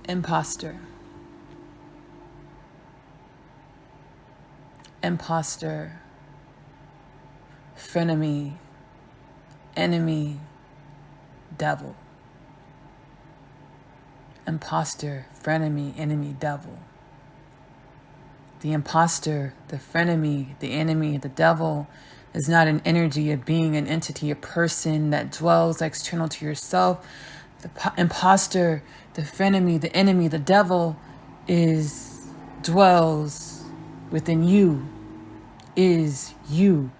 Imposter. Imposter. Frenemy. Enemy. Devil. Imposter. Frenemy. Enemy. Devil. The imposter, the frenemy, the enemy, the devil is not an energy, a being, an entity, a person that dwells external to yourself. The imposter, the frenemy, the enemy, the devil dwells within you, is you.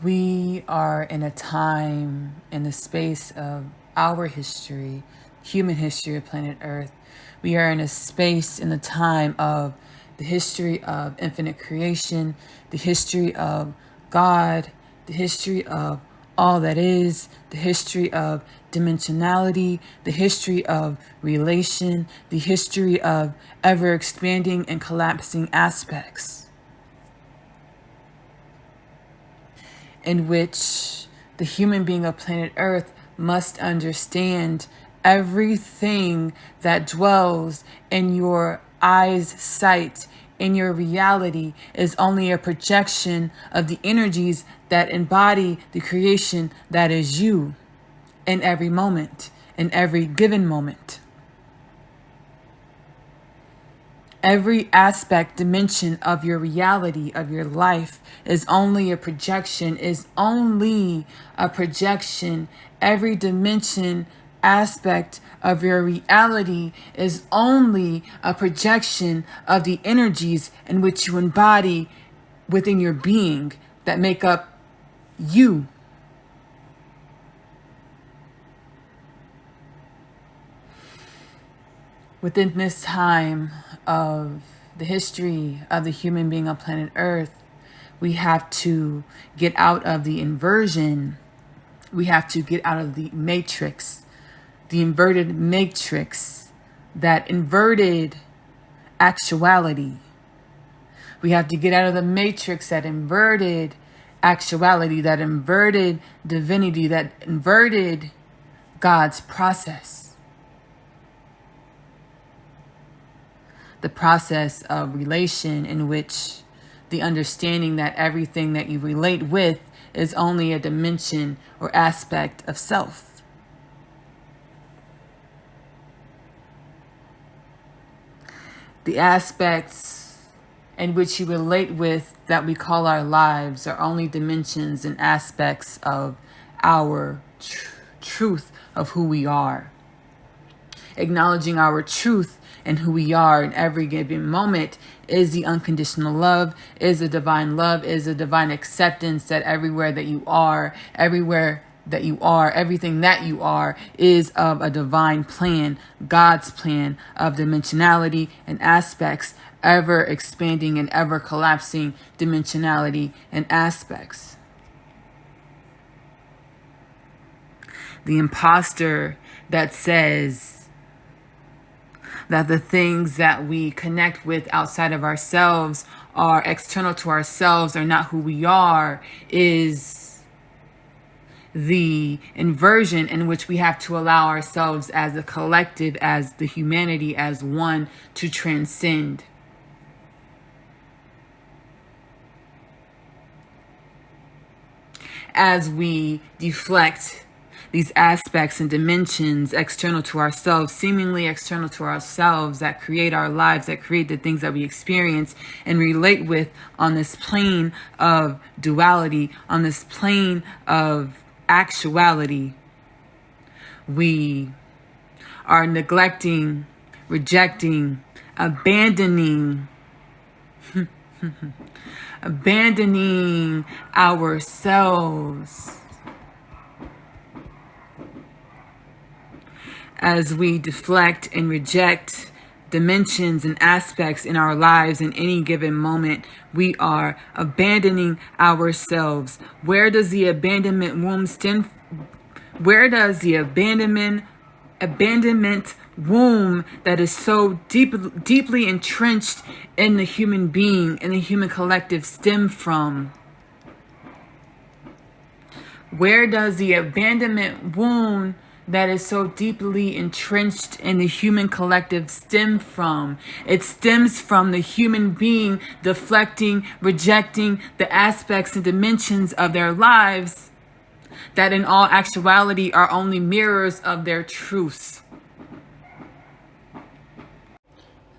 We are in a time, in the space of our history, human history of planet Earth. We are in a space in the time of the history of infinite creation, the history of God, the history of all that is, the history of dimensionality, the history of relation, the history of ever expanding and collapsing aspects, in which the human being of planet Earth must understand everything that dwells in your eye's sight, in your reality, is only a projection of the energies that embody the creation that is you in every moment, in every given moment. Every aspect, dimension of your reality, of your life, is only a projection, Every dimension, aspect of your reality is only a projection of the energies in which you embody within your being that make up you. Within this time of the history of the human being on planet Earth, we have to get out of the inversion. We have to get out of the matrix, the inverted matrix, that inverted actuality. We have to get out of the matrix, that inverted actuality, that inverted divinity, that inverted God's process. The process of relation, in which the understanding that everything that you relate with is only a dimension or aspect of self. The aspects in which you relate with that we call our lives are only dimensions and aspects of our truth of who we are. Acknowledging our truth and who we are in every given moment is the unconditional love, is the divine love, is the divine acceptance that everywhere that you are, everything that you are is of a divine plan, God's plan of dimensionality and aspects, ever expanding and ever collapsing dimensionality and aspects. The imposter that says that the things that we connect with outside of ourselves are external to ourselves, are not who we are, is the inversion in which we have to allow ourselves as a collective, as the humanity, as one, to transcend. As we deflect these aspects and dimensions external to ourselves, seemingly external to ourselves, that create our lives, that create the things that we experience and relate with on this plane of duality, on this plane of actuality, we are neglecting, rejecting, abandoning ourselves. As we deflect and reject dimensions and aspects in our lives in any given moment, we are abandoning ourselves. Where does the abandonment womb stem? Where does the abandonment womb that is so deeply entrenched in the human being, in the human collective, stem from? Where does the abandonment wound that is so deeply entrenched in the human collective stem from? It stems from the human being deflecting, rejecting the aspects and dimensions of their lives that in all actuality are only mirrors of their truths.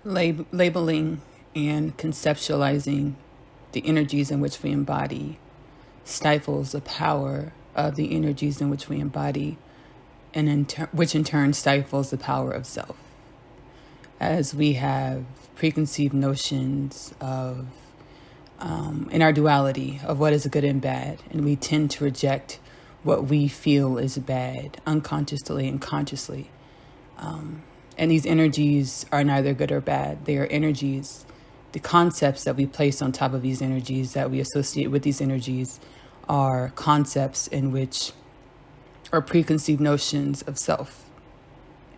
Labeling and conceptualizing the energies in which we embody stifles the power of the energies in which we embody, and which in turn stifles the power of self. As we have preconceived notions of, in our duality, of what is good and bad, and we tend to reject what we feel is bad, unconsciously and consciously. And these energies are neither good or bad. They are energies. The concepts that we place on top of these energies, that we associate with these energies, are concepts in which are preconceived notions of self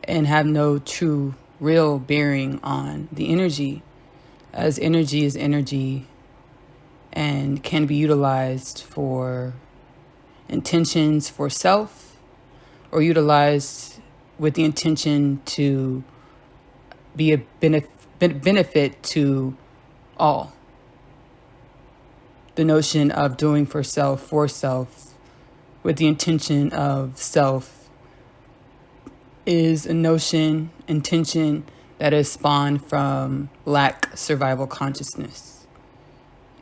and have no true, real bearing on the energy, as energy is energy and can be utilized for intentions for self or utilized with the intention to be a benefit to all. The notion of doing for self with the intention of self is a intention that is spawned from lack survival consciousness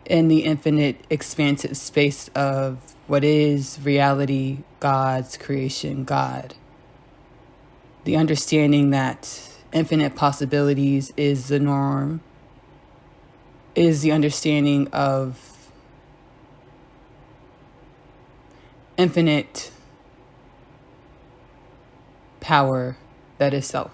in the infinite expansive space of what is reality, God's creation, God. The understanding that infinite possibilities is the norm is the understanding of infinite power that is self.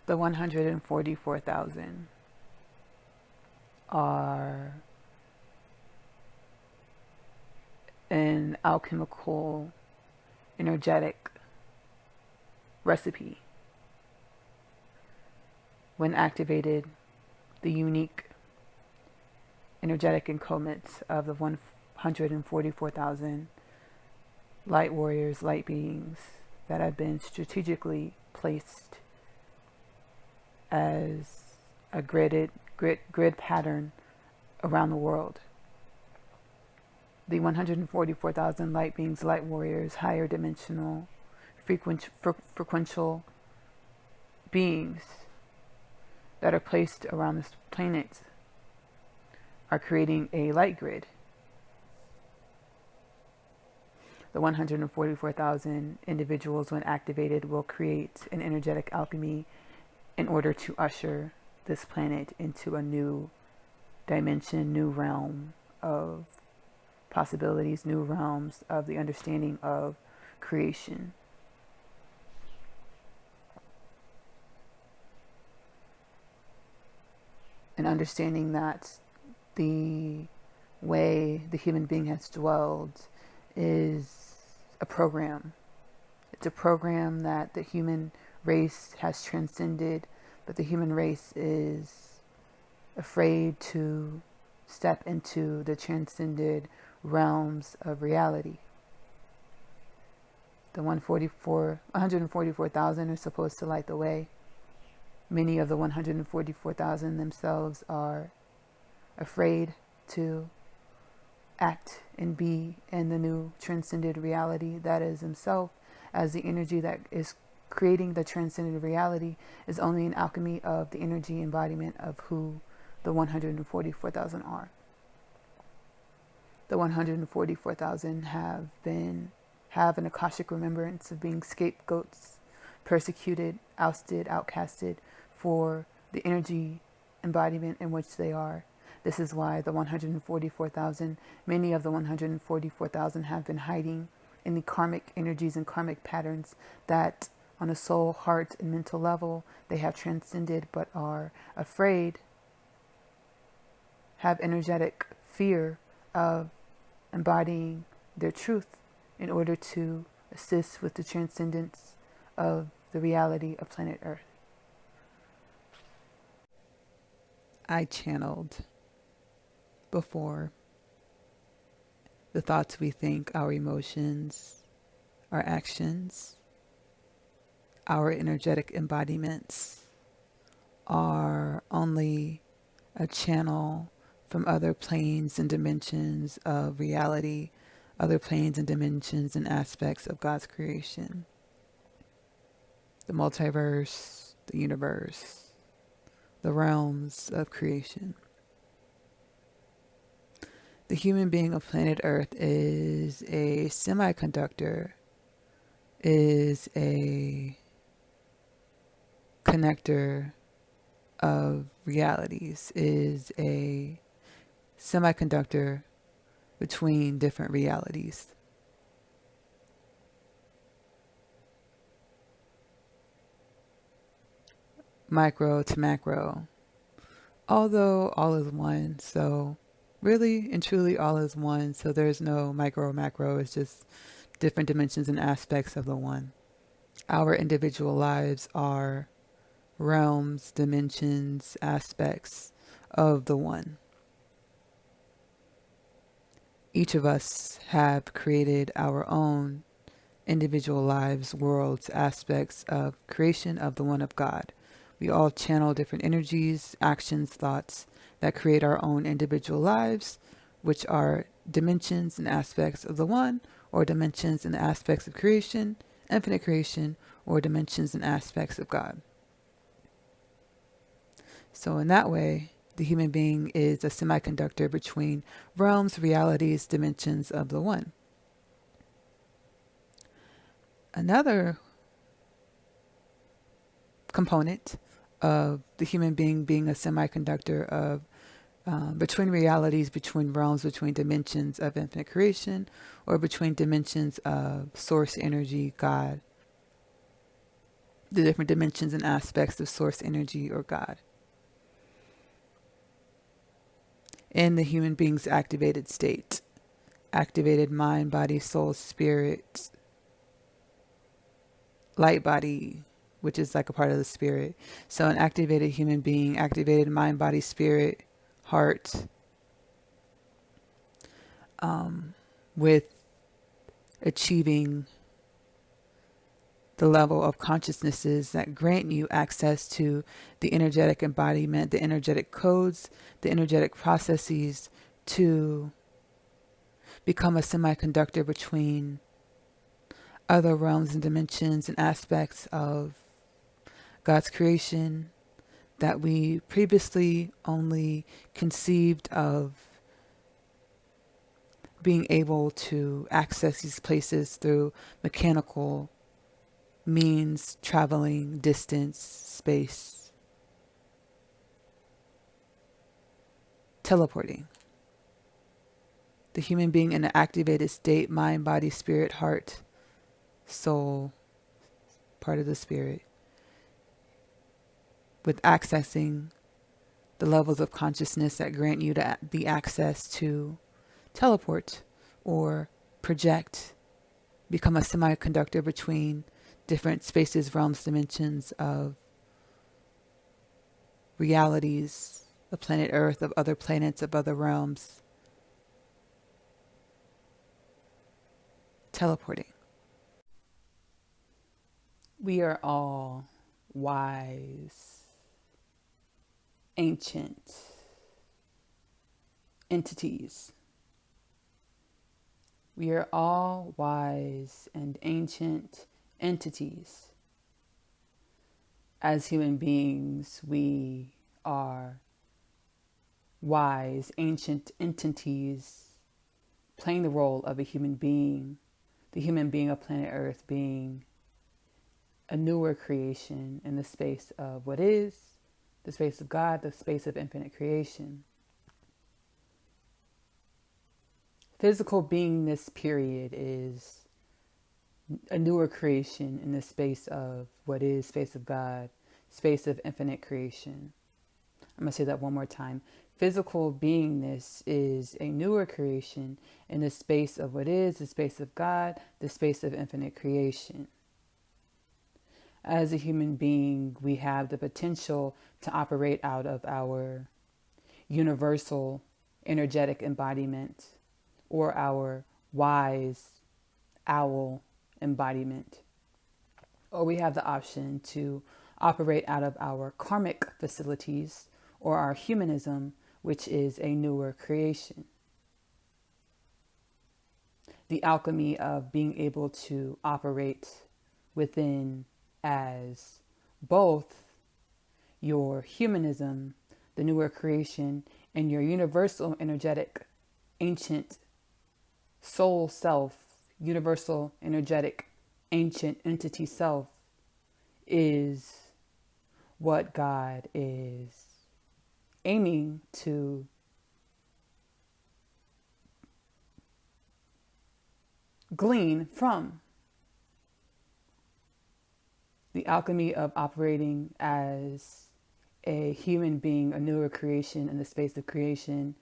The 144,000 are an alchemical, energetic recipe. When activated, the unique energetic encodements of the 144,000 light warriors, light beings that have been strategically placed as a grid pattern around the world. The 144,000 light beings, light warriors, higher dimensional, frequential beings that are placed around this planet are creating a light grid. The 144,000 individuals, when activated, will create an energetic alchemy in order to usher this planet into a new dimension, new realm of possibilities, new realms of the understanding of creation. And understanding that the way the human being has dwelled is a program. It's a program that the human race has transcended, but the human race is afraid to step into the transcended realms of reality. The 144,000 are supposed to light the way. Many of the 144,000 themselves are afraid to act and be in the new transcended reality that is himself, as the energy that is creating the transcended reality is only an alchemy of the energy embodiment of who the 144,000 are. The 144,000 have an Akashic remembrance of being scapegoats, persecuted, ousted, outcasted for the energy embodiment in which they are. This is why the 144,000, many of the 144,000 have been hiding in the karmic energies and karmic patterns that on a soul, heart, and mental level they have transcended but are afraid, have energetic fear of embodying their truth in order to assist with the transcendence of the reality of planet Earth. I channeled before. The thoughts we think, our emotions, our actions, our energetic embodiments are only a channel from other planes and dimensions of reality, other planes and dimensions and aspects of God's creation. The multiverse, the universe, the realms of creation. The human being of planet Earth is a semiconductor, is a connector of realities, is a semiconductor between different realities. Micro to macro. Although all is one, so really and truly all is one, so there's no micro or macro, it's just different dimensions and aspects of the one. Our individual lives are realms, dimensions, aspects of the one. Each of us have created our own individual lives, worlds, aspects of creation of the one of God. We all channel different energies, actions, thoughts that create our own individual lives, which are dimensions and aspects of the one, or dimensions and aspects of creation, infinite creation, or dimensions and aspects of God. So in that way, the human being is a semiconductor between realms, realities, dimensions of the one. Another component of the human being being a semiconductor of between realities, between realms, between dimensions of infinite creation, or between dimensions of source energy, God, the different dimensions and aspects of source energy or God. In the human being's activated state, activated mind, body, soul, spirit, light body, which is like a part of the spirit. So an activated human being, activated mind, body, spirit, heart, with achieving the level of consciousnesses that grant you access to the energetic embodiment, the energetic codes, the energetic processes to become a semiconductor between other realms and dimensions and aspects of God's creation that we previously only conceived of being able to access these places through mechanical means, traveling, distance, space, teleporting. The human being in an activated state, mind, body, spirit, heart, soul, part of the spirit, with accessing the levels of consciousness that grant you the access to teleport or project, become a semiconductor between different spaces, realms, dimensions of realities, of planet Earth, of other planets, of other realms. Teleporting. We are all wise, ancient entities. We are all wise and ancient entities. As human beings, we are wise, ancient entities playing the role of a human being, the human being of planet Earth being a newer creation in the space of what is, the space of God, the space of infinite creation. Physical beingness, period, is a newer creation in the space of what is, space of God, space of infinite creation. I'm going to say that one more time. Physical beingness is a newer creation in the space of what is, the space of God, the space of infinite creation. As a human being, we have the potential to operate out of our universal energetic embodiment, or our wise owl embodiment. Or we have the option to operate out of our karmic facilities or our humanism, which is a newer creation. The alchemy of being able to operate within as both your humanism, the newer creation, and your universal energetic ancient soul self, universal energetic ancient entity self, is what God is aiming to glean from. The alchemy of operating as a human being, a newer creation in the space of creation,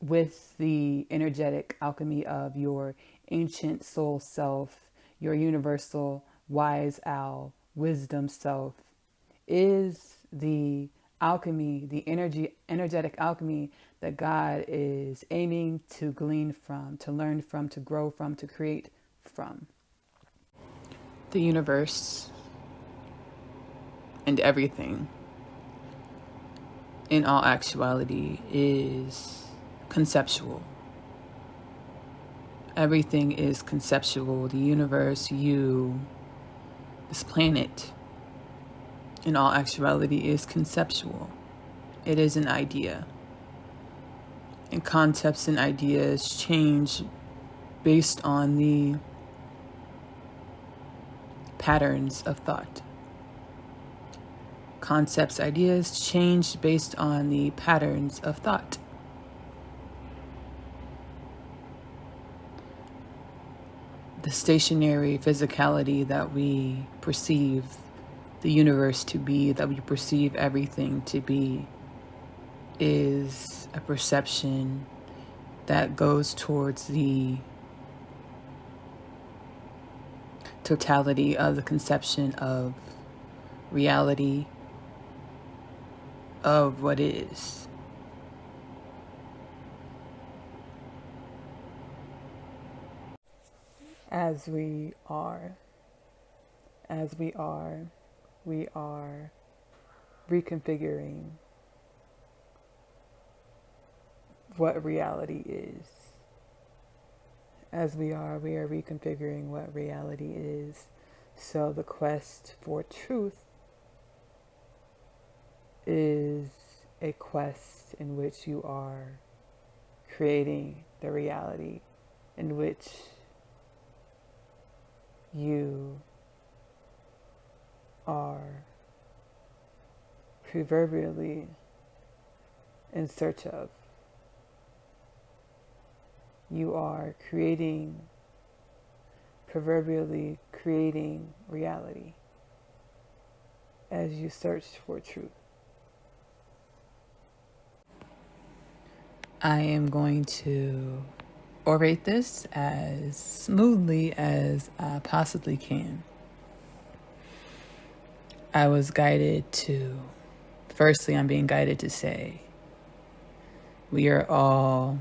with the energetic alchemy of your ancient soul self, your universal wise owl wisdom self, is the alchemy, the energetic alchemy that God is aiming to glean from, to learn from, to grow from, to create from. The universe and everything, in all actuality, is conceptual. Everything is conceptual. The universe, you, this planet, in all actuality, is conceptual. It is an idea. And concepts and ideas change based on the patterns of thought. Concepts, ideas change based on the patterns of thought. The stationary physicality that we perceive the universe to be, that we perceive everything to be, is a perception that goes towards the totality of the conception of reality, of what is. As we are, we are reconfiguring what reality is. As we are reconfiguring what reality is. So the quest for truth is a quest in which you are creating the reality in which you are proverbially in search of. You are proverbially creating reality as you search for truth. I am going to orate this as smoothly as I possibly can. I was guided to, firstly, I'm being guided to say, we are all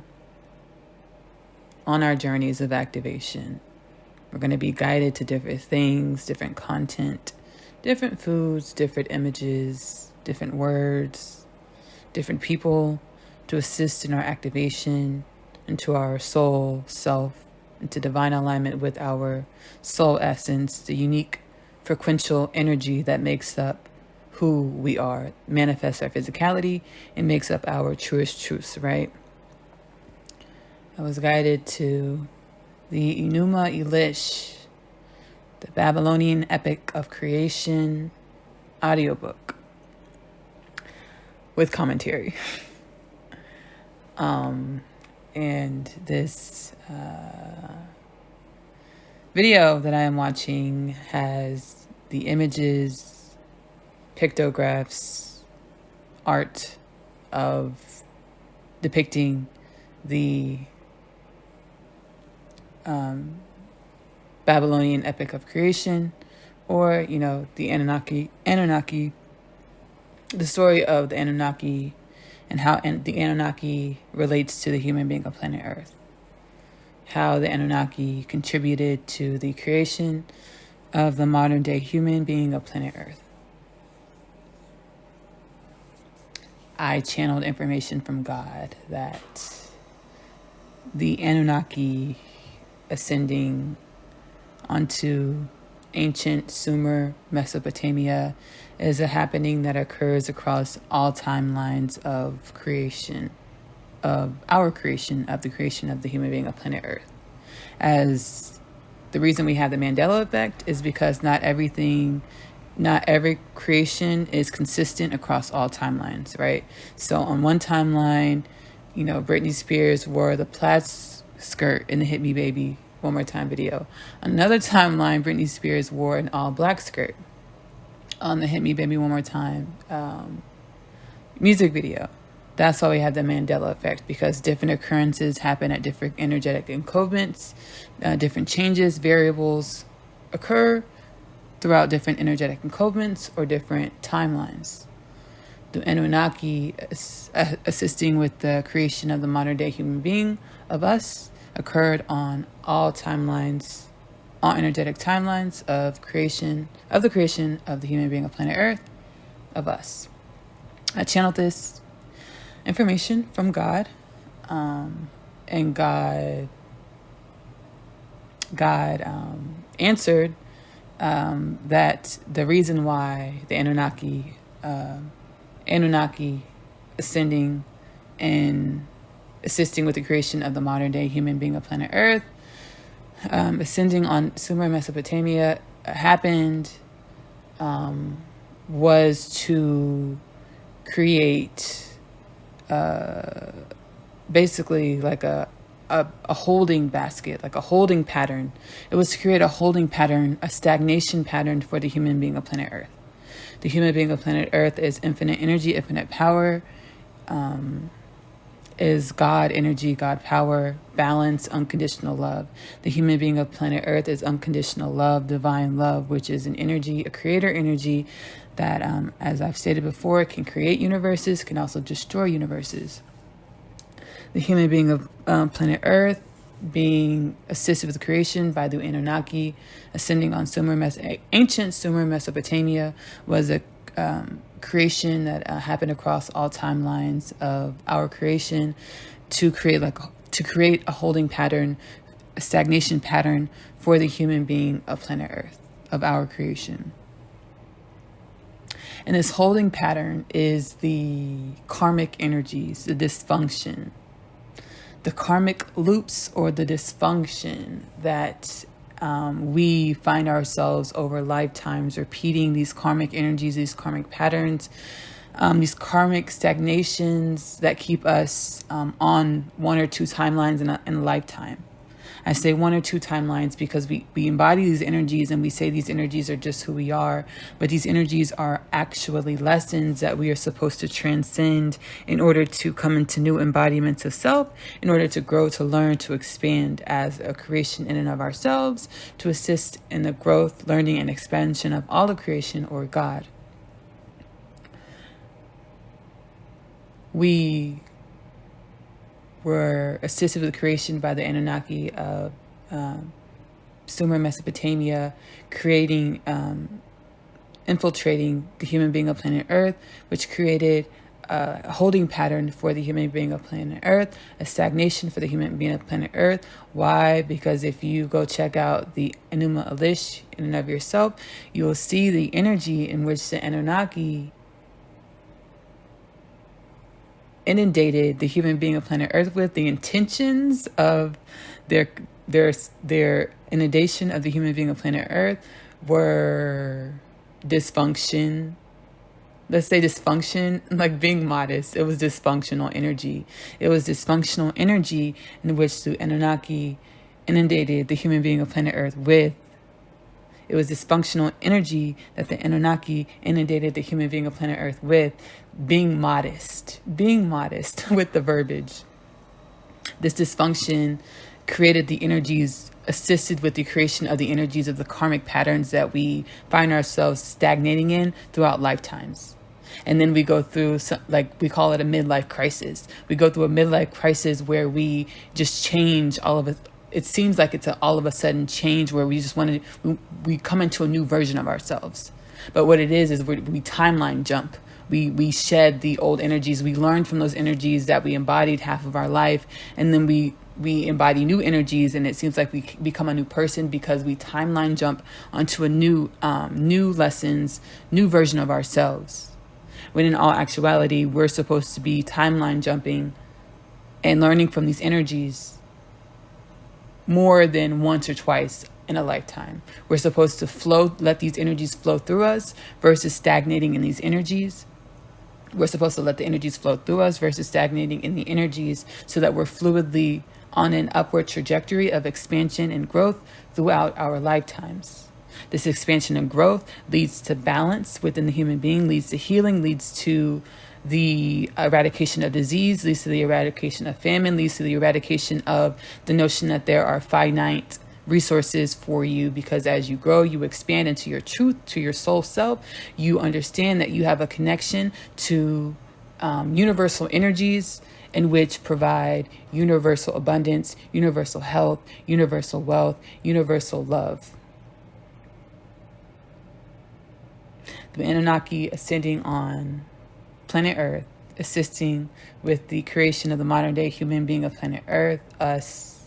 on our journeys of activation. We're going to be guided to different things, different content, different foods, different images, different words, different people to assist in our activation into our soul self, into divine alignment with our soul essence, the unique frequential energy that makes up who we are, manifests our physicality, and makes up our truest truths, right? I was guided to the Enuma Elish, the Babylonian Epic of Creation audiobook with commentary. And this video that I am watching has the images, pictographs, art of depicting the Babylonian Epic of Creation, or, the Anunnaki the story of the Anunnaki and how the Anunnaki relates to the human being of planet Earth. How the Anunnaki contributed to the creation of the modern day human being of planet Earth. I channeled information from God that the Anunnaki ascending onto ancient Sumer, Mesopotamia, is a happening that occurs across all timelines of creation, of our creation, of the creation of the human being of planet Earth. As the reason we have the Mandela effect is because not every creation is consistent across all timelines, right? So on one timeline, Britney Spears wore the plaid skirt in the Hit Me Baby One More Time video. Another timeline, Britney Spears wore an all black skirt on the Hit Me Baby One More Time music video. That's why we have the Mandela effect, because different occurrences happen at different energetic encodements, different changes, variables occur throughout different energetic encodements or different timelines. The Anunnaki assisting with the creation of the modern day human being of us occurred on all timelines, all energetic timelines of the creation of the human being of planet Earth, of us. I channeled this information from God, and God answered that the reason why the Anunnaki ascending and assisting with the creation of the modern day human being of planet Earth, ascending on Sumer, Mesopotamia, happened was to create basically like a holding basket, like a holding pattern. It was to create a holding pattern, a stagnation pattern for the human being of planet Earth. The human being of planet Earth is infinite energy, infinite power, is God energy, God power, balance, unconditional love. The human being of planet Earth is unconditional love, divine love, which is an energy, a creator energy that, as I've stated before, can create universes, can also destroy universes. The human being of planet Earth being assisted with creation by the Anunnaki, ascending on ancient Sumer, Mesopotamia, was a creation that happened across all timelines of our creation to create a holding pattern, a stagnation pattern for the human being of planet Earth, of our creation. And this holding pattern is the karmic energies, the dysfunction, the karmic loops, or the dysfunction that we find ourselves over lifetimes repeating, these karmic energies, these karmic patterns, these karmic stagnations that keep us on one or two timelines in a lifetime. I say one or two timelines because we embody these energies and we say these energies are just who we are, but these energies are actually lessons that we are supposed to transcend in order to come into new embodiments of self, in order to grow, to learn, to expand as a creation in and of ourselves, to assist in the growth, learning, and expansion of all of creation or God. We were assisted with creation by the Anunnaki of Sumer, Mesopotamia, creating, infiltrating the human being of planet Earth, which created a holding pattern for the human being of planet Earth, a stagnation for the human being of planet Earth. Why? Because if you go check out the Enuma Elish in and of yourself, you will see the energy in which the Anunnaki inundated the human being of planet Earth with. The intentions of their inundation of the human being of planet Earth were dysfunction. Let's say dysfunction, like being modest. It was dysfunctional energy. It was dysfunctional energy in which the Anunnaki inundated the human being of planet Earth with. It was dysfunctional energy that the Anunnaki inundated the human being of planet Earth with, being modest with the verbiage. This dysfunction created the energies, assisted with the creation of the energies of the karmic patterns that we find ourselves stagnating in throughout lifetimes. And then we go through, like, we call it a midlife crisis. We go through a midlife crisis where we just change all of it. It seems like it's all of a sudden change where we just want to, we come into a new version of ourselves. But what it is we timeline jump. We shed the old energies. We learn from those energies that we embodied half of our life. And then we embody new energies, and it seems like we become a new person because we timeline jump onto a new lessons, new version of ourselves. When in all actuality, we're supposed to be timeline jumping and learning from these energies more than once or twice in a lifetime. We're supposed to let these energies flow through us versus stagnating in these energies. We're supposed to let the energies flow through us versus stagnating in the energies, so that we're fluidly on an upward trajectory of expansion and growth throughout our lifetimes. This expansion and growth leads to balance within the human being, leads to healing, leads to the eradication of disease, leads to the eradication of famine, leads to the eradication of the notion that there are finite resources for you, because as you grow, you expand into your truth, to your soul self. You understand that you have a connection to universal energies in which provide universal abundance, universal health, universal wealth, universal love. The Anunnaki ascending on planet Earth, assisting with the creation of the modern day human being of planet Earth, us,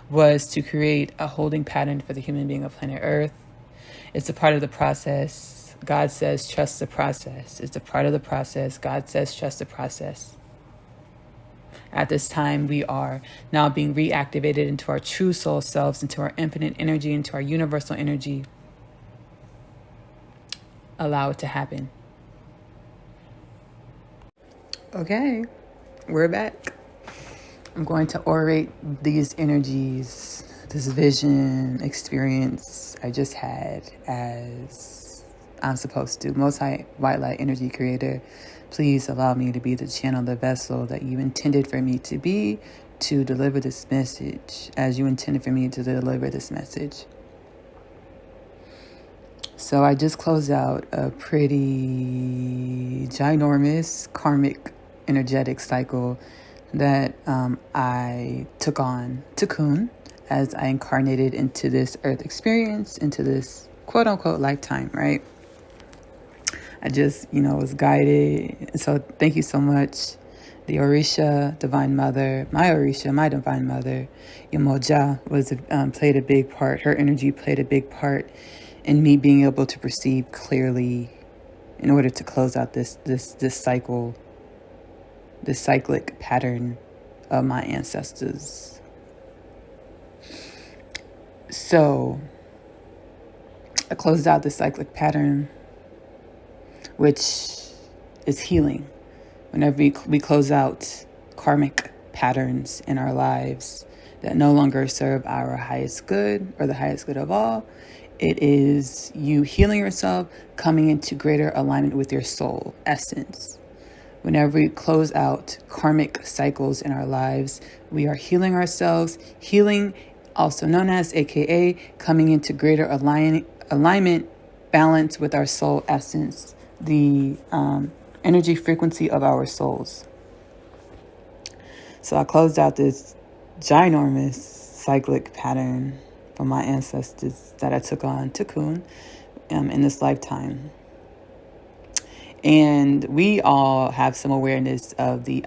was to create a holding pattern for the human being of planet Earth. It's a part of the process. God says, trust the process. It's a part of the process. God says, trust the process. At this time, we are now being reactivated into our true soul selves, into our infinite energy, into our universal energy. Allow it to happen. Okay, we're back. I'm going to orate these energies, this vision, experience I just had as I'm supposed to. Most High White Light Energy Creator, please allow me to be the channel, the vessel that you intended for me to be, to deliver this message as you intended for me to deliver this message. So I just closed out a pretty ginormous karmic energetic cycle that I took on Tikkun as I incarnated into this earth experience, into this quote unquote lifetime, right? I just, was guided. So thank you so much. The Orisha, Divine Mother, my Orisha, my Divine Mother, Yamoja, played a big part. Her energy played a big part in me being able to perceive clearly in order to close out this cycle, this cyclic pattern of my ancestors. So I closed out this cyclic pattern, which is healing. Whenever we close out karmic patterns in our lives that no longer serve our highest good or the highest good of all, it is you healing yourself, coming into greater alignment with your soul essence. Whenever we close out karmic cycles in our lives, we are healing ourselves. Healing, also known as AKA, coming into greater alignment, balance with our soul essence, the energy frequency of our souls. So I closed out this ginormous cyclic pattern from my ancestors that I took on Tikkun in this lifetime. And we all have some awareness of the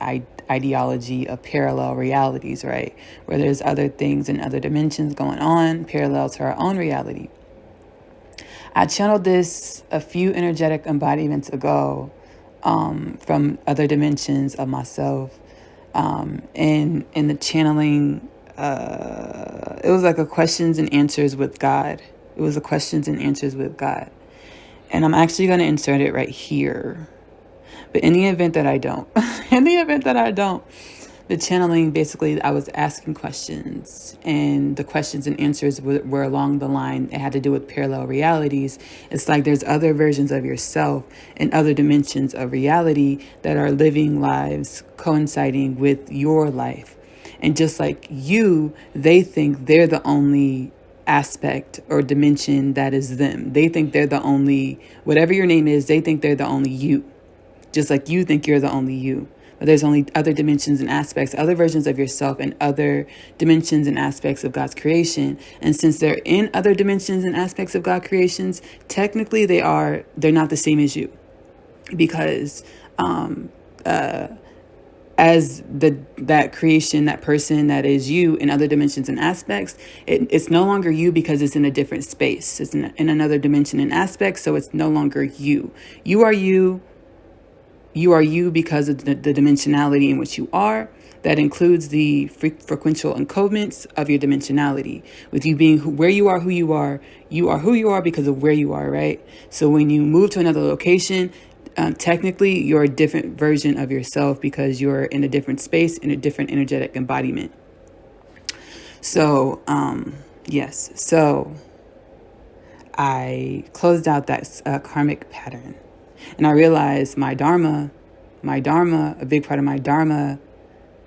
ideology of parallel realities, right? Where there's other things and other dimensions going on parallel to our own reality. I channeled this a few energetic embodiments ago from other dimensions of myself. In the channeling, it was like a questions and answers with God. It was a questions and answers with God. And I'm actually going to insert it right here. But in the event that I don't, the channeling, basically, I was asking questions, and the questions and answers were along the line. It had to do with parallel realities. It's like there's other versions of yourself and other dimensions of reality that are living lives coinciding with your life. And just like you, they think they're the only aspect or dimension that is them. They think they're the only, whatever your name is, they think they're the only you. just like you think you're the only you. But there's only other dimensions and aspects, other versions of yourself, and other dimensions and aspects of God's creation. And since they're in other dimensions and aspects of God's creations, technically they're not the same as you, because as that creation, that person that is you in other dimensions and aspects, it's no longer you because it's in a different space. It's in another dimension and aspect, so it's no longer you. You are you. You are you because of the dimensionality in which you are. That includes the frequential encodements of your dimensionality. With you being where you are who you are who you are because of where you are, right? So when you move to another location, technically you're a different version of yourself because you're in a different space, in a different energetic embodiment. So, yes. So I closed out that karmic pattern. And I realized my dharma, a big part of my dharma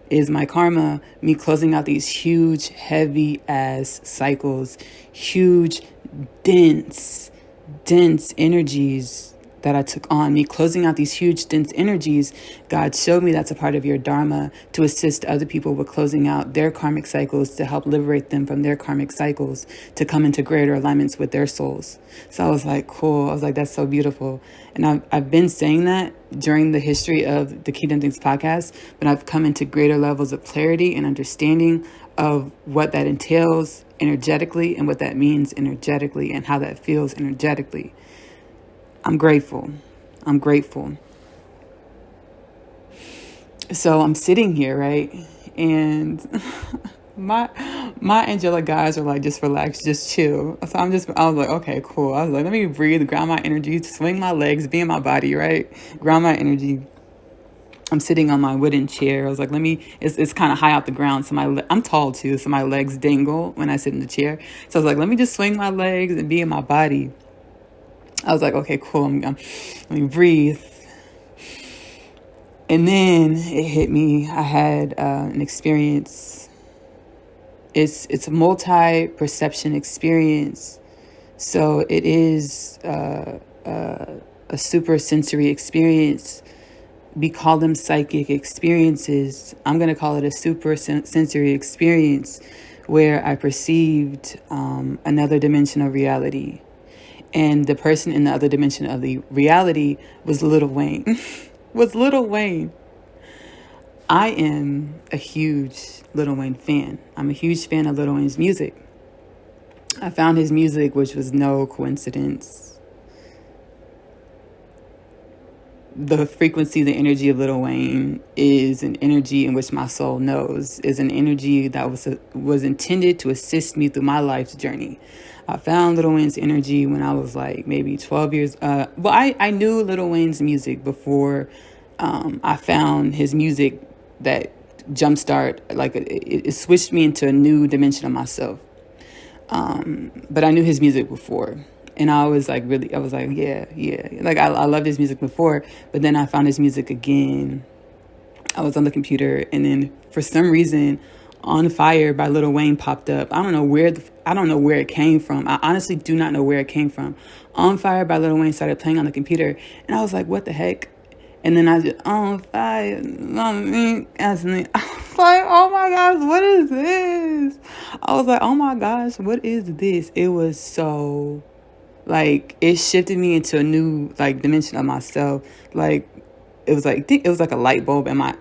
is my karma, me closing out these huge, heavy ass cycles, huge, dense energies that I took on. Me closing out these huge, dense energies, God showed me that's a part of your dharma to assist other people with closing out their karmic cycles, to help liberate them from their karmic cycles, to come into greater alignments with their souls. So I was like, cool. I was like, that's so beautiful. And I've been saying that during the history of the Kingdom Things podcast, but I've come into greater levels of clarity and understanding of what that entails energetically and what that means energetically and how that feels energetically. I'm grateful. So I'm sitting here, right? And my angelic guys are like, just relax, just chill. So I was like, okay, cool. I was like, let me breathe, ground my energy, swing my legs, be in my body, right? Ground my energy. I'm sitting on my wooden chair. I was like, it's kind of high off the ground. So I'm tall too. So my legs dangle when I sit in the chair. So I was like, let me just swing my legs and be in my body. I was like, okay, cool. Let me breathe. And then it hit me. I had an experience. It's a multi-perception experience. So it is a super sensory experience. We call them psychic experiences. I'm going to call it a super sensory experience where I perceived another dimension of reality. And the person in the other dimension of the reality was Lil Wayne. I am a huge Lil Wayne fan. I'm a huge fan of Lil Wayne's music. I found his music, which was no coincidence. The frequency, the energy of Lil Wayne is an energy in which my soul knows, is an energy that was intended to assist me through my life's journey. I found Lil Wayne's energy when I was like maybe 12 years. I knew Lil Wayne's music before I found his music that jumpstart, like it switched me into a new dimension of myself. But I knew his music before. And I was like, yeah. Like I loved his music before, but then I found his music again. I was on the computer, and then for some reason, On Fire by Lil Wayne popped up. I don't know where it came from. I honestly do not know where it came from. On Fire by Lil Wayne started playing on the computer, and I was like, what the heck? And then I just, on fire, Ashley. I was like, oh my gosh, what is this? I was like, oh my gosh, what is this? It was so, like, it shifted me into a new, like, dimension of myself. Like, it was like a light bulb in my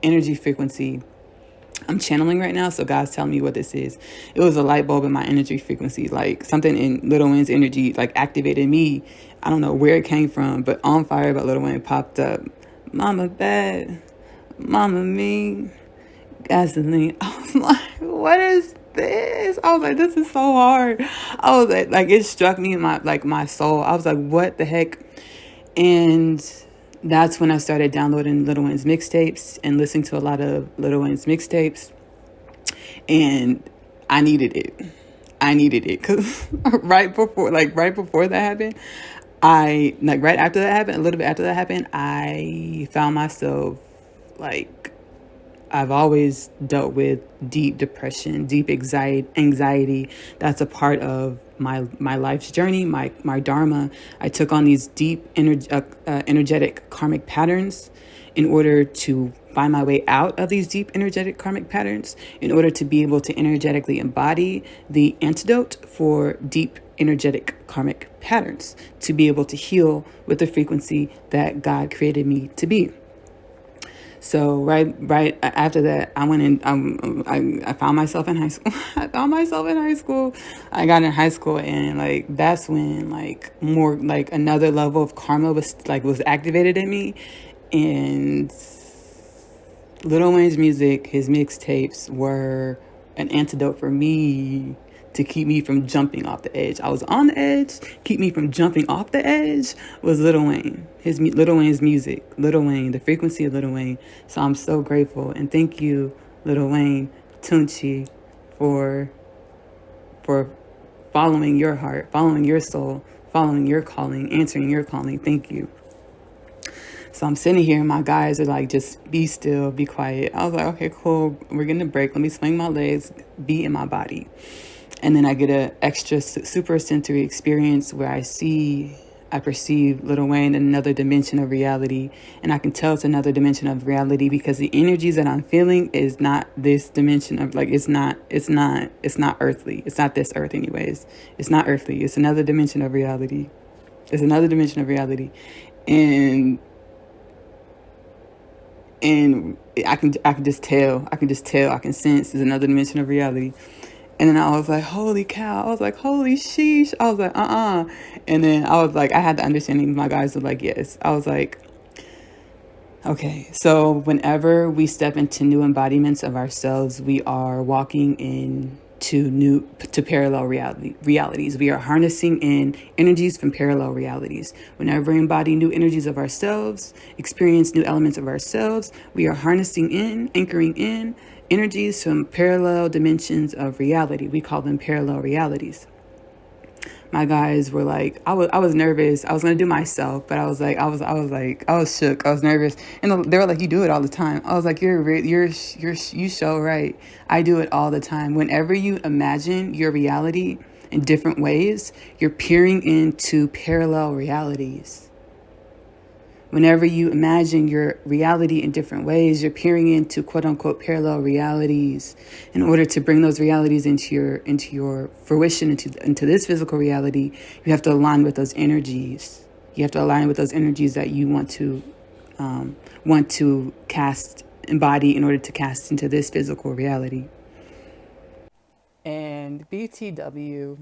energy frequency. I'm channeling right now, so God's telling me what this is. It was a light bulb in my energy frequency. Like, something in Lil Wayne's energy, like, activated me. I don't know where it came from, but On Fire by Lil Wayne popped up. Mama bad, mama me, gasoline. I was like, what is this? I was like, this is so hard. I was like it struck me in my soul. I was like, what the heck? And that's when I started downloading Lil Wayne's mixtapes and listening to a lot of Lil Wayne's mixtapes. And I needed it because right before that happened, right after that happened, a little bit after that happened, I found myself, like, I've always dealt with deep depression, deep anxiety. That's a part of my life's journey, my dharma, I took on these deep energetic karmic patterns in order to find my way out of these deep energetic karmic patterns, in order to be able to energetically embody the antidote for deep energetic karmic patterns, to be able to heal with the frequency that God created me to be. So right after that, I went in. I found myself in high school. I found myself in high school. I got in high school, and like that's when like more like another level of karma was activated in me, and Lil Wayne's music, his mixtapes were an antidote for me to keep me from jumping off the edge. I was on the edge. Keep me from jumping off the edge was Lil Wayne. Lil Wayne's music, Lil Wayne, the frequency of Lil Wayne. So I'm so grateful, and thank you, Lil Wayne, Tunchi, for following your heart, following your soul, following your calling, answering your calling. Thank you. So I'm sitting here and my guys are like, just be still, be quiet. I was like, okay, cool. We're getting a break. Let me swing my legs, be in my body. And then I get an extra super sensory experience where I perceive Lil Wayne in another dimension of reality. And I can tell it's another dimension of reality because the energies that I'm feeling is not this dimension of it's not earthly. It's not this earth anyways. It's not earthly. It's another dimension of reality. It's another dimension of reality. And I can just tell, I can sense there's another dimension of reality. And then I was like, holy cow. I was like, holy sheesh. I was like, And then I was like, I had the understanding. My guys were like, yes. I was like, okay. So whenever we step into new embodiments of ourselves, we are walking to parallel realities. We are harnessing in energies from parallel realities. Whenever we embody new energies of ourselves, experience new elements of ourselves, we are harnessing in, anchoring in energies from parallel dimensions of reality. We call them parallel realities. My guys were like, I was nervous. I was gonna do myself, but I was shook. I was nervous, and they were like, "You do it all the time." I was like, "You so right. I do it all the time. Whenever you imagine your reality in different ways, you're peering into parallel realities. Whenever you imagine your reality in different ways, you're peering into quote unquote parallel realities in order to bring those realities into your fruition, into this physical reality. You have to align with those energies. You have to align with those energies that you want to embody in order to cast into this physical reality. And BTW,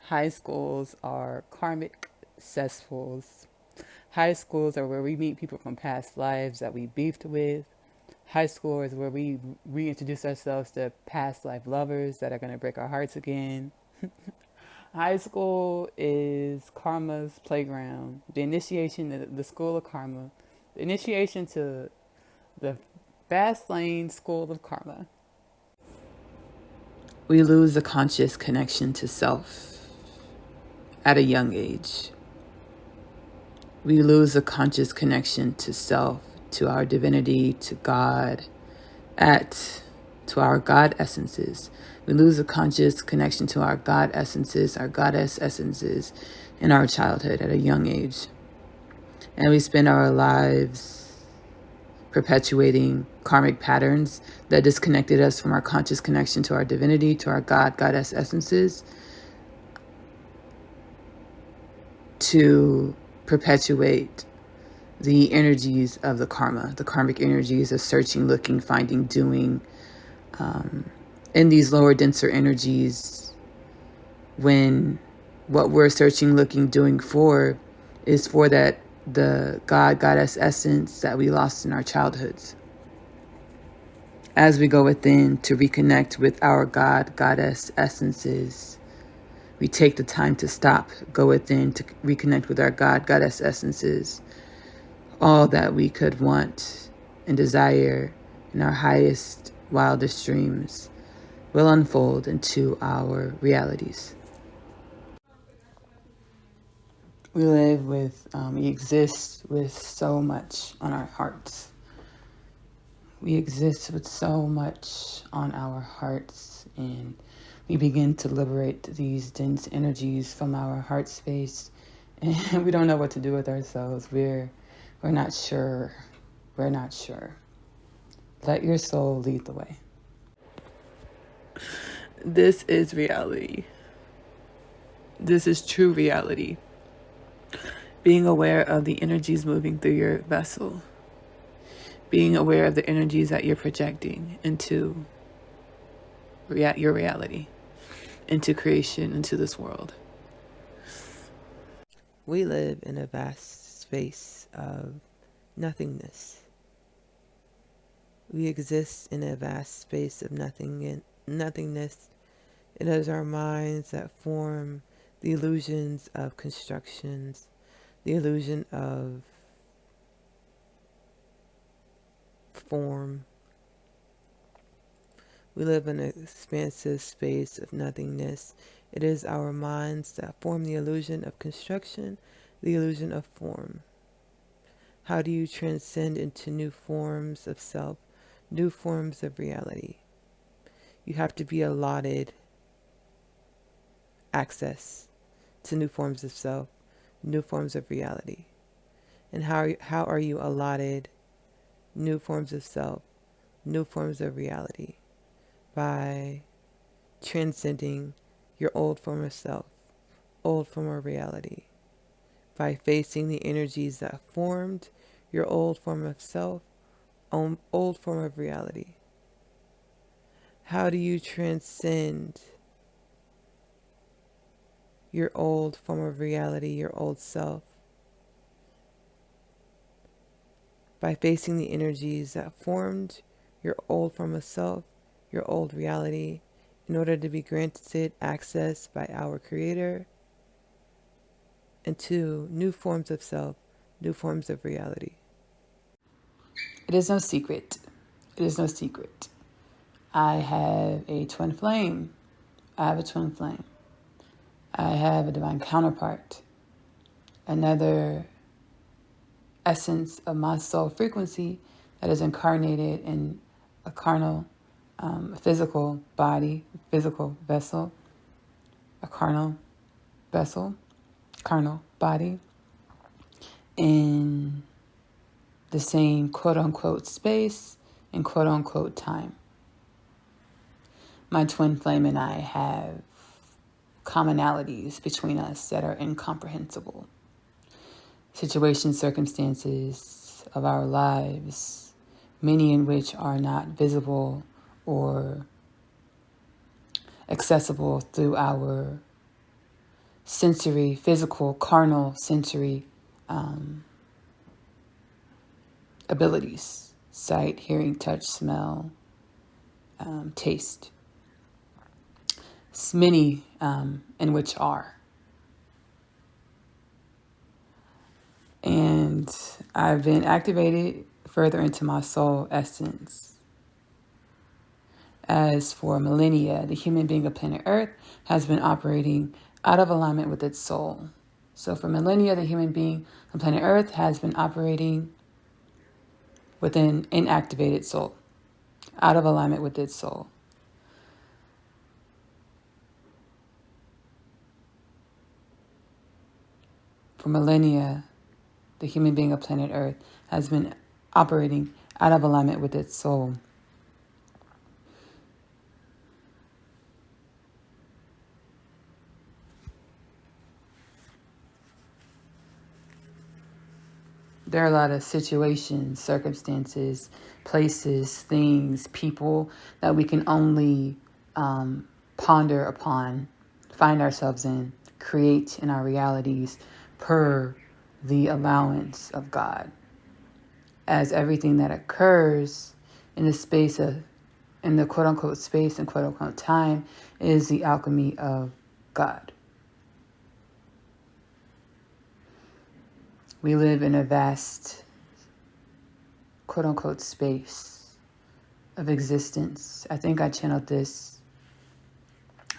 high schools are karmic cesspools. High schools are where we meet people from past lives that we beefed with. High school is where we reintroduce ourselves to past life lovers that are going to break our hearts again. High school is karma's playground. The initiation, the school of karma. The initiation to the fast lane school of karma. We lose the conscious connection to self at a young age. We lose the conscious connection to self, to our divinity, to God, to our God essences. We lose the conscious connection to our God essences, our goddess essences in our childhood at a young age. And we spend our lives perpetuating karmic patterns that disconnected us from our conscious connection to our divinity, to our goddess essences, to perpetuate the energies of the karmic energies of searching, looking, finding, doing, in these lower, denser energies, when what we're searching, looking, doing for is for the goddess essence that we lost in our childhoods. As we go within to reconnect with our goddess essences, we take the time to stop, go within to reconnect with our goddess essences. All that we could want and desire in our highest, wildest dreams will unfold into our realities. We exist with so much on our hearts. We exist with so much on our hearts, and we begin to liberate these dense energies from our heart space, and we don't know what to do with ourselves. We're not sure. We're not sure. Let your soul lead the way. This is reality. This is true reality. Being aware of the energies moving through your vessel. Being aware of the energies that you're projecting into your reality, into creation, into this world. We live in a vast space of nothingness. We exist in a vast space of nothingness. It is our minds that form the illusions of constructions, the illusion of form. We live in an expansive space of nothingness. It is our minds that form the illusion of construction, the illusion of form. How do you transcend into new forms of self, new forms of reality? You have to be allotted access to new forms of self, new forms of reality. And how are you allotted new forms of self, new forms of reality? By transcending your old form of self, old form of reality. By facing the energies that formed your old form of self, old form of reality. How do you transcend your old form of reality, your old self? By facing the energies that formed your old form of self, your old reality, in order to be granted access by our Creator into new forms of self, new forms of reality. It is no secret. It is no secret. I have a twin flame. I have a twin flame. I have a divine counterpart. Another essence of my soul frequency that is incarnated in a carnal, physical body, physical vessel, a carnal vessel, carnal body, in the same quote-unquote space and quote-unquote time. My twin flame and I have commonalities between us that are incomprehensible. Situations, circumstances of our lives, many in which are not visible or accessible through our sensory, physical, carnal sensory abilities: sight, hearing, touch, smell, taste. Many in which are. And I've been activated further into my soul essence. As for millennia, the human being of planet Earth has been operating out of alignment with its soul. So for millennia, the human being on planet Earth has been operating with an inactivated soul, out of alignment with its soul. For millennia, the human being of planet Earth has been operating out of alignment with its soul. There are a lot of situations, circumstances, places, things, people that we can only ponder upon, find ourselves in, create in our realities per the allowance of God. As everything that occurs in the space of, in the quote unquote space and quote unquote time, is the alchemy of God. We live in a vast quote unquote space of existence. I think I channeled this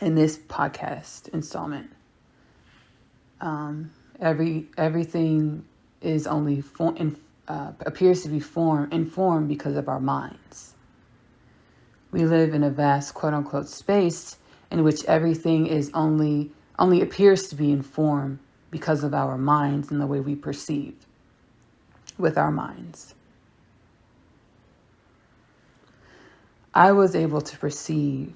in this podcast installment. Everything is only appears to be form because of our minds. We live in a vast quote unquote space in which everything is only appears to be in form because of our minds and the way we perceive with our minds. I was able to perceive,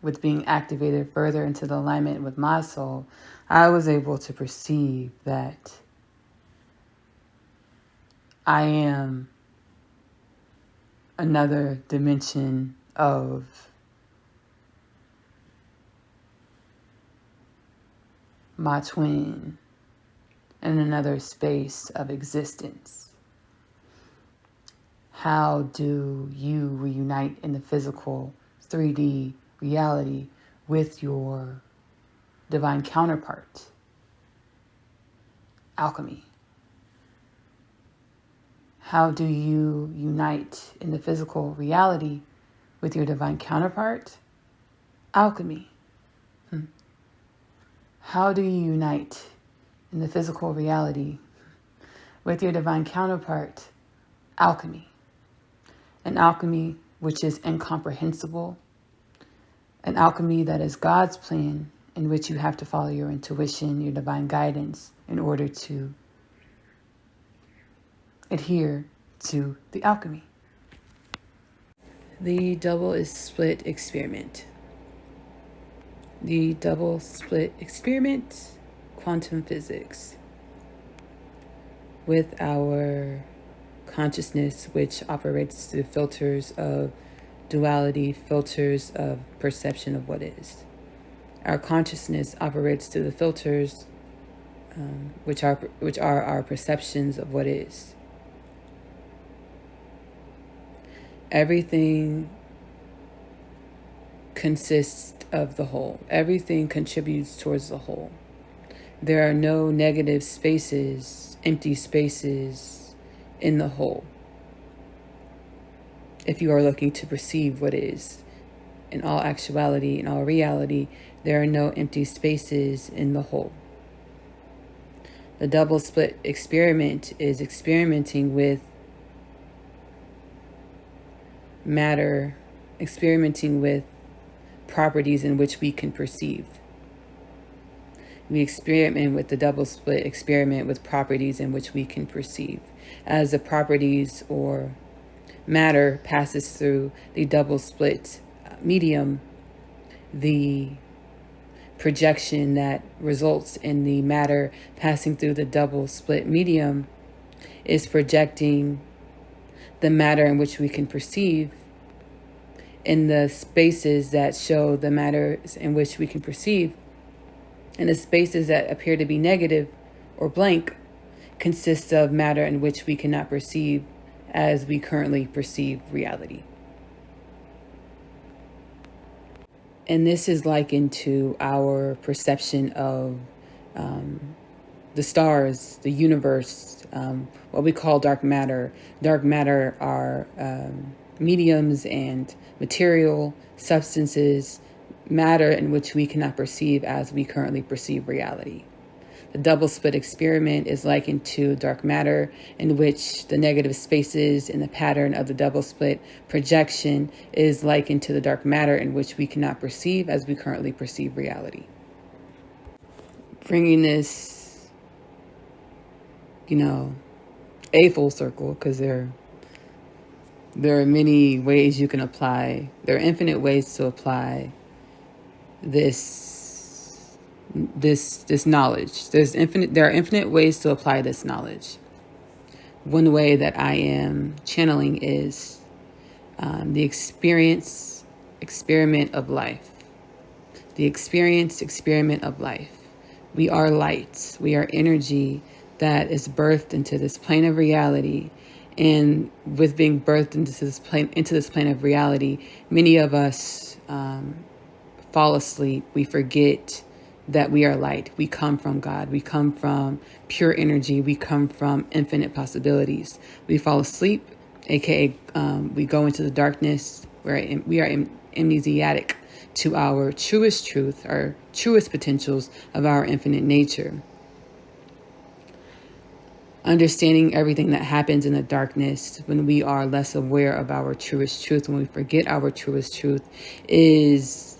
with being activated further into the alignment with my soul, I was able to perceive that I am another dimension of my twin in another space of existence. How do you reunite in the physical 3D reality with your divine counterpart? Alchemy. How do you unite in the physical reality with your divine counterpart? Alchemy. How do you unite in the physical reality with your divine counterpart? Alchemy. An alchemy which is incomprehensible. An alchemy that is God's plan, in which you have to follow your intuition, your divine guidance, in order to adhere to the alchemy. The double split experiment. The double split experiment, quantum physics. With our consciousness, which operates through filters of duality, filters of perception of what is. Our consciousness operates through the filters, which are our perceptions of what is. Everything consists of the whole. Everything contributes towards the whole. There are no negative spaces, empty spaces in the whole. If you are looking to perceive what is, in all actuality, in all reality, there are no empty spaces in the whole. The double split experiment is experimenting with matter, experimenting with properties in which we can perceive. We experiment with the double split experiment with properties in which we can perceive. As the properties or matter passes through the double split medium, the projection that results in the matter passing through the double split medium is projecting the matter in which we can perceive in the spaces that show the matters in which we can perceive. And the spaces that appear to be negative or blank consist of matter in which we cannot perceive as we currently perceive reality. And this is likened to our perception of the stars, the universe, what we call dark matter. Dark matter are mediums and material substances, matter in which we cannot perceive as we currently perceive reality. The double split experiment is likened to dark matter, in which the negative spaces in the pattern of the double split projection is likened to the dark matter in which we cannot perceive as we currently perceive reality. Bringing this, a full circle, because there are many ways you can apply, there are infinite ways to apply this knowledge. There are infinite ways to apply this knowledge. One way that I am channeling is the experiment of life. The experiment of life. We are light. We are energy that is birthed into this plane of reality. And with being birthed into this plane of reality, many of us fall asleep. We forget that we are light. We come from God. We come from pure energy. We come from infinite possibilities. We fall asleep, aka we go into the darkness where we are amnesiac to our truest truth, our truest potentials of our infinite nature. Understanding everything that happens in the darkness when we are less aware of our truest truth, when we forget our truest truth, is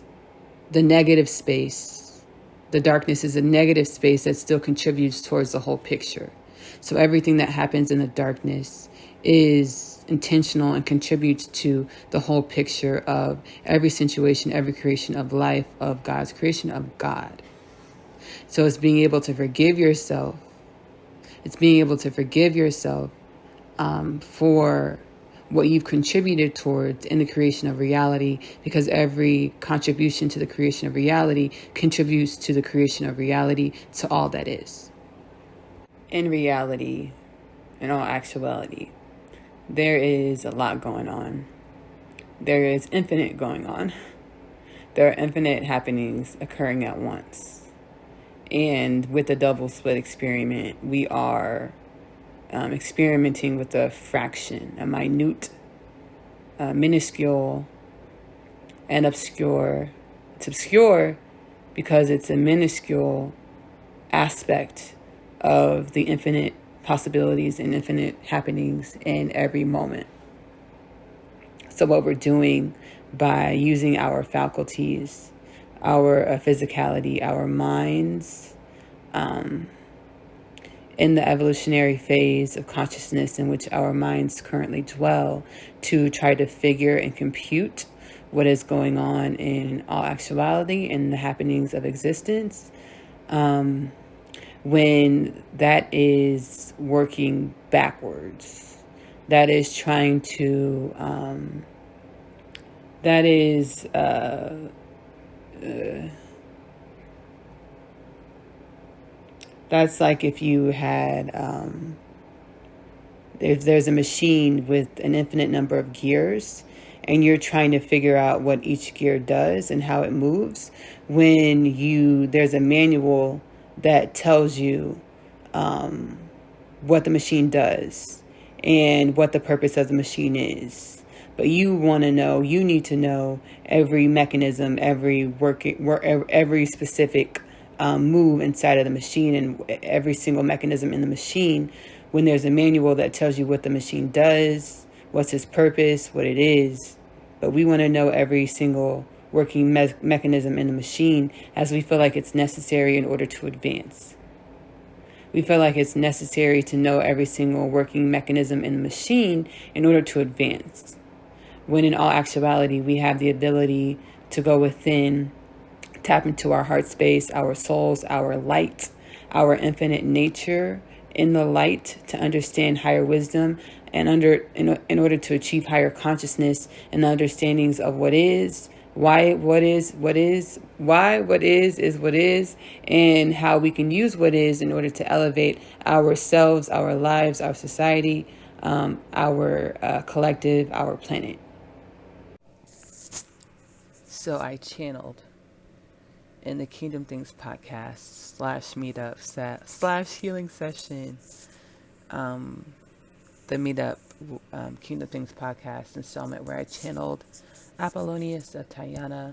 the negative space. The darkness is a negative space that still contributes towards the whole picture. So everything that happens in the darkness is intentional and contributes to the whole picture of every situation, every creation of life, of God's creation, of God. So it's being able to forgive yourself. It's being able to forgive yourself for what you've contributed towards in the creation of reality, because every contribution to the creation of reality contributes to the creation of reality, to all that is. In reality, in all actuality, there is a lot going on. There is infinite going on. There are infinite happenings occurring at once. And with the double split experiment, we are experimenting with a fraction, a minute, minuscule, and obscure. It's obscure because it's a minuscule aspect of the infinite possibilities and infinite happenings in every moment. So what we're doing by using our faculties, our physicality, our minds, in the evolutionary phase of consciousness in which our minds currently dwell, to try to figure and compute what is going on in all actuality and the happenings of existence, when that is working backwards, that is trying to, that's like if you had, if there's a machine with an infinite number of gears and you're trying to figure out what each gear does and how it moves, when there's a manual that tells you what the machine does and what the purpose of the machine is. But you need to know every mechanism, every specific move inside of the machine, and every single mechanism in the machine, when there's a manual that tells you what the machine does, what's its purpose, what it is. But we want to know every single working mechanism in the machine, as we feel like it's necessary in order to advance. We feel like it's necessary to know every single working mechanism in the machine in order to advance. When in all actuality, we have the ability to go within, tap into our heart space, our souls, our light, our infinite nature in the light, to understand higher wisdom and in order to achieve higher consciousness and the understandings of what is, why what is, why what is what is, and how we can use what is in order to elevate ourselves, our lives, our society, our collective, our planet. So I channeled in the Kingdom Things podcast / meetup / healing session, the meetup Kingdom Things podcast installment, where I channeled Apollonius of Tyana,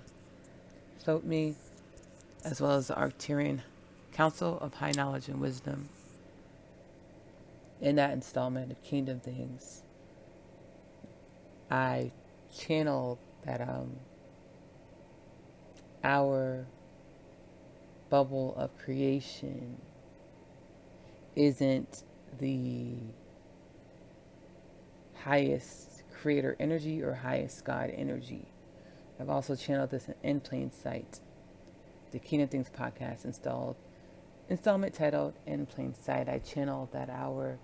Thotme, as well as the Arcturian Council of High Knowledge and Wisdom. In that installment of Kingdom Things, I channeled that our bubble of creation isn't the highest creator energy or highest God energy. I've also channeled this in Plain Sight, the Kingdom Things podcast installment titled In Plain Sight. I channeled that our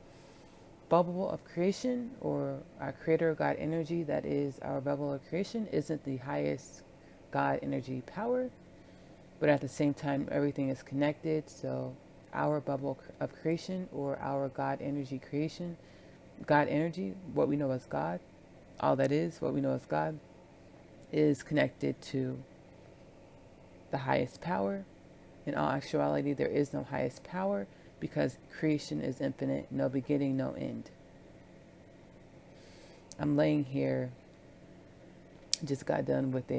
bubble of creation, or our creator God energy that is our bubble of creation, isn't the highest God energy power, but at the same time everything is connected. So our bubble of creation, or our God energy creation, God energy, what we know as God, all that is, what we know as God, is connected to the highest power. In all actuality, there is no highest power, because creation is infinite, no beginning, no end. I'm laying here, just got done with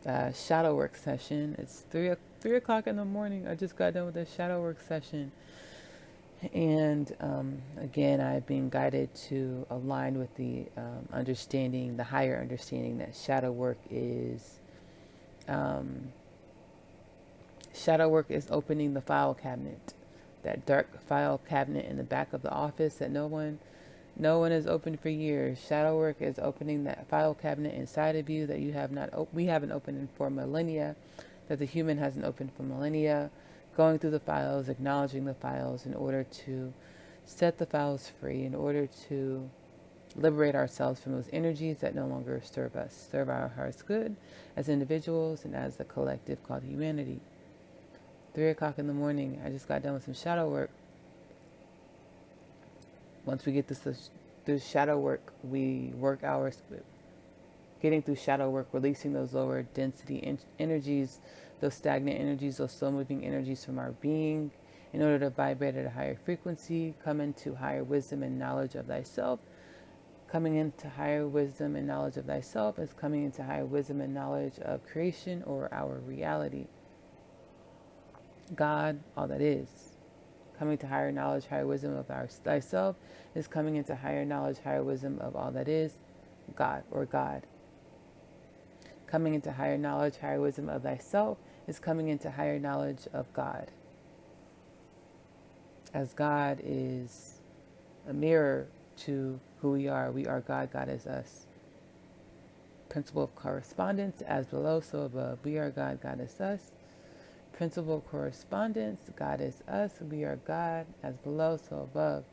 a shadow work session. It's 3 o'clock in the morning. I just got done with a shadow work session. And again, I've been guided to align with the understanding, the higher understanding, that shadow work is Shadow work is opening the file cabinet, that dark file cabinet in the back of the office that no one has opened for years. Shadow work is opening that file cabinet inside of you that we haven't opened for millennia, that the human hasn't opened for millennia. Going through the files, acknowledging the files in order to set the files free, in order to liberate ourselves from those energies that no longer serve us, serve our hearts good as individuals and as the collective called humanity. 3 o'clock in the morning, I just got done with some shadow work. Once we get this shadow work, we work hours getting through shadow work, releasing those lower density energies, those stagnant energies, those slow moving energies from our being, in order to vibrate at a higher frequency, come into higher wisdom and knowledge of thyself. Coming into higher wisdom and knowledge of thyself is coming into higher wisdom and knowledge of creation or our reality. God, all that is. Coming to higher knowledge, higher wisdom of thyself is coming into higher knowledge, higher wisdom of all that is, God or God. Coming into higher knowledge, higher wisdom of thyself is coming into higher knowledge of God. As God is a mirror to who we are God, God is us. Principle of correspondence, as below, so above. We are God, God is us. Principle of correspondence, God is us, we are God, as below, so above.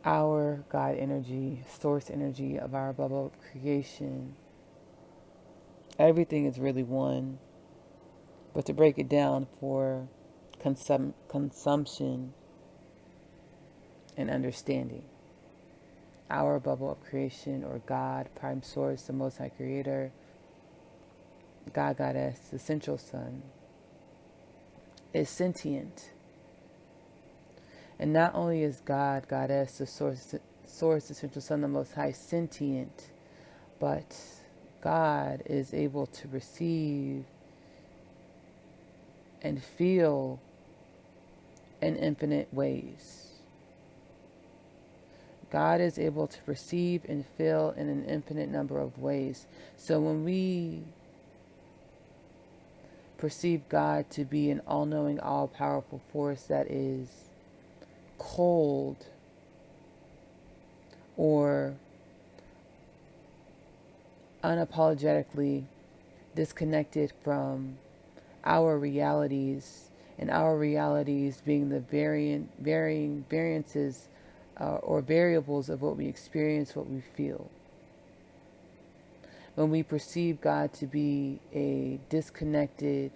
Our God energy, source energy of our bubble of creation. Everything is really one. But to break it down for consumption and understanding. Our bubble of creation, or God, prime source, the most high creator, God, Goddess, the central sun, is sentient. And not only is God, Goddess, the source, the central sun, the most high, sentient, but God is able to receive and feel in infinite ways. God is able to perceive and feel in an infinite number of ways. So when we perceive God to be an all-knowing, all-powerful force that is cold or unapologetically disconnected from our realities, and our realities being the varying variances or variables of what we experience, what we feel. When we perceive God to be a disconnected,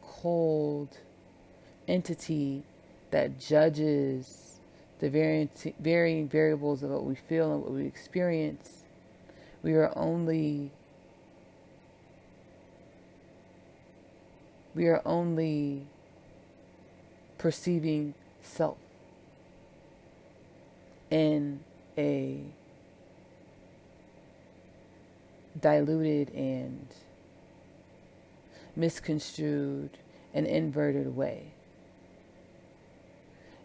cold entity that judges the varying variables of what we feel and what we experience, we are only perceiving self in a diluted and misconstrued and inverted way.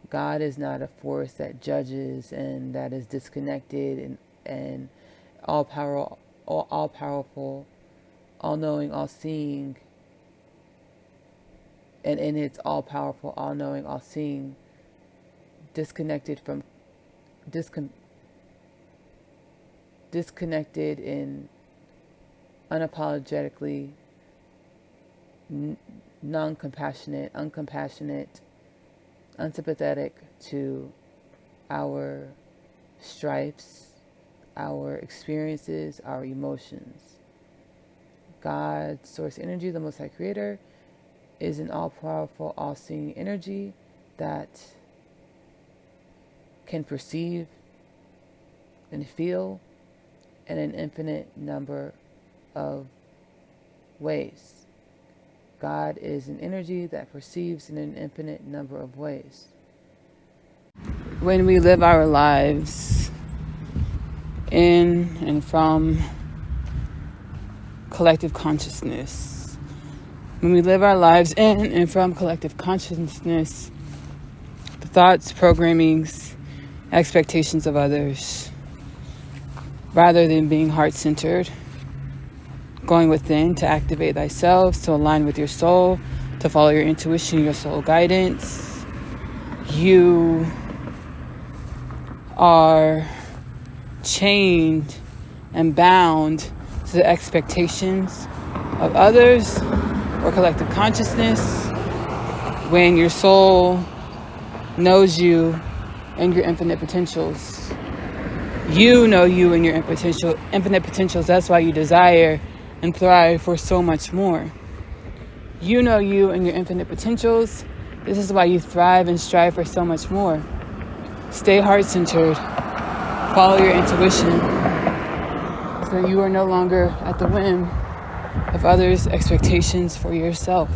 God is not a force that judges and that is disconnected and all powerful, all knowing, all seeing, and in its all powerful, all knowing, all seeing, disconnected and unapologetically non-compassionate, uncompassionate, unsympathetic to our stripes, our experiences, our emotions. God, source energy, the Most High Creator, is an all-powerful, all-seeing energy that can perceive and feel in an infinite number of ways. God is an energy that perceives in an infinite number of ways. When we live our lives in and from collective consciousness, the thoughts, programmings, expectations of others, rather than being heart-centered, going within to activate thyself, to align with your soul, to follow your intuition, your soul guidance. You are chained and bound to the expectations of others or collective consciousness when your soul knows you and your infinite potentials. You know you and your infinite potentials. That's why you desire and thrive for so much more. You know you and your infinite potentials. This is why you thrive and strive for so much more. Stay heart-centered. Follow your intuition so that you are no longer at the whim of others' expectations for yourself.